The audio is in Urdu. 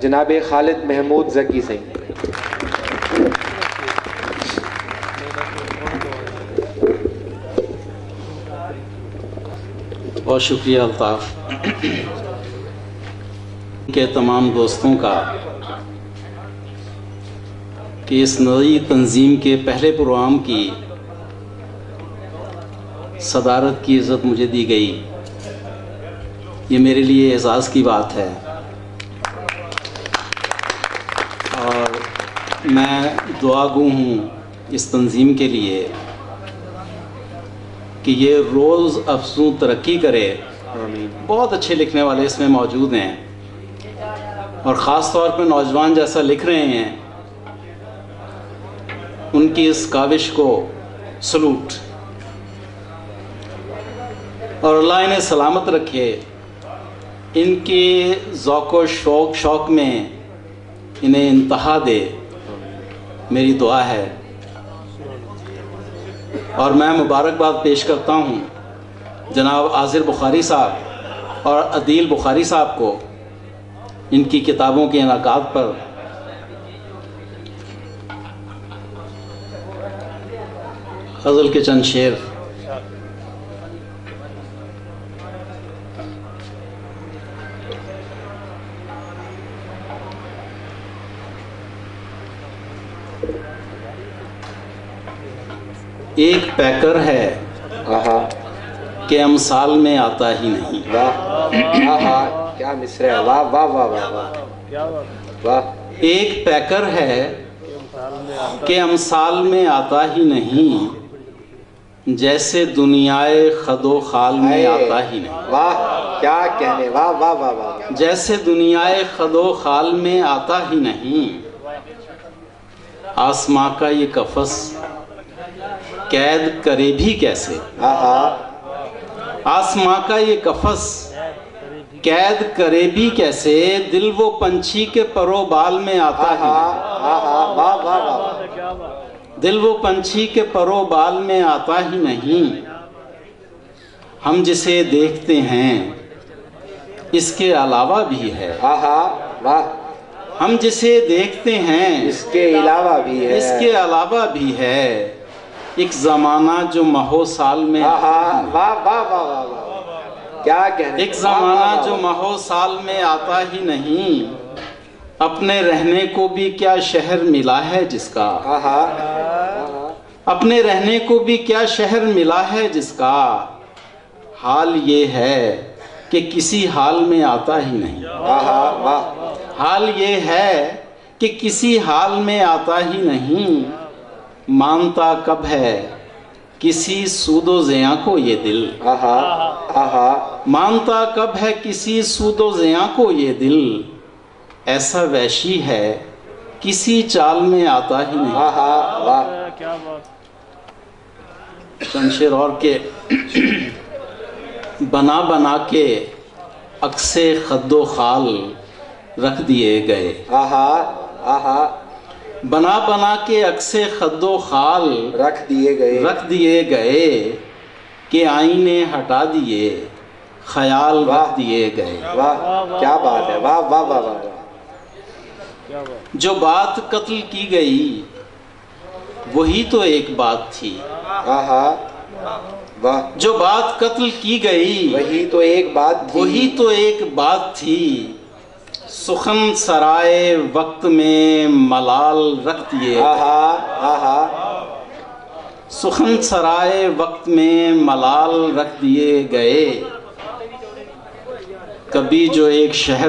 جناب خالد محمود ذکی سنگھ۔ بہت شکریہ الطاف کے تمام دوستوں کا کہ اس نئی تنظیم کے پہلے پروگرام کی صدارت کی عزت مجھے دی گئی، یہ میرے لیے اعزاز کی بات ہے، اور میں دعا گو ہوں اس تنظیم کے لیے کہ یہ روز افزوں ترقی کرے۔ بہت اچھے لکھنے والے اس میں موجود ہیں، اور خاص طور پہ نوجوان جیسا لکھ رہے ہیں، ان کی اس کاوش کو سلوٹ، اور اللہ انہیں سلامت رکھے، ان کے ذوق و شوق میں انہیں انتہا دے، میری دعا ہے۔ اور میں مبارکباد پیش کرتا ہوں جناب عاذر بخاری صاحب اور عدیل بخاری صاحب کو ان کی کتابوں کے انعقاد پر۔ غزل کے چند شعر۔ ایک پیکر ہے کہ امثال میں آتا ہی نہیں۔ واہ کیا مصرع ہے، واہ واہ واہ واہ واہ۔ ایک پیکر ہے کہ امثال میں آتا ہی نہیں، جیسے دنیائے خد و خال میں آتا ہی نہیں۔ واہ کیا کہنے، واہ واہ واہ واہ۔ جیسے دنیائے خد و خال میں آتا ہی نہیں، آسماں کا یہ قفس قید کرے بھی کیسے۔ آسماں کا یہ قفس قید کرے بھی کیسے، دل وہ پنچھی کے پر و بال میں آتا ہی نہیں۔ دل وہ پنچھی کے پر و بال میں آتا ہی نہیں، ہم جسے دیکھتے ہیں اس کے علاوہ بھی ہے۔ ہم جسے دیکھتے ہیں اس کے علاوہ بھی ہے، اس کے علاوہ بھی ہے، ایک زمانہ جو مہو سال میں کیا کہنے، ایک زمانہ جو مہو سال میں آتا ہی نہیں، اپنے رہنے کو بھی کیا شہر ملا ہے جس کا۔ اپنے رہنے کو بھی کیا شہر ملا ہے جس کا، حال یہ ہے کہ کسی حال میں آتا ہی نہیں۔ حال یہ ہے کہ کسی حال میں آتا ہی نہیں، مانتا کب ہے کسی سود و زیاں کو یہ دل۔ مانتا کب ہے کسی سود و زیاں کو یہ دل، ایسا وحشی ہے کسی چال میں آتا ہی نہیں۔ چند شعر اور کے۔ بنا بنا کے عکسِ خد و خال رکھ دیے گئے۔ بنا بنا کے عکسِ خد و خال رکھ دیے گئے، کہ آئینے ہٹا دیے خیال رکھ دیے گئے۔ واہ کیا بات ہے، واہ واہ واہ واہ۔ جو بات قتل کی گئی وہی تو ایک بات تھی۔ جو بات قتل کی گئی وہی تو ایک بات تھی، وہی تو ایک بات تھی، سخن سرائے وقت میں ملال رکھ دیے۔ سخن سرائے وقت میں ملال رکھ دیے گئے، کبھی جو ایک شہر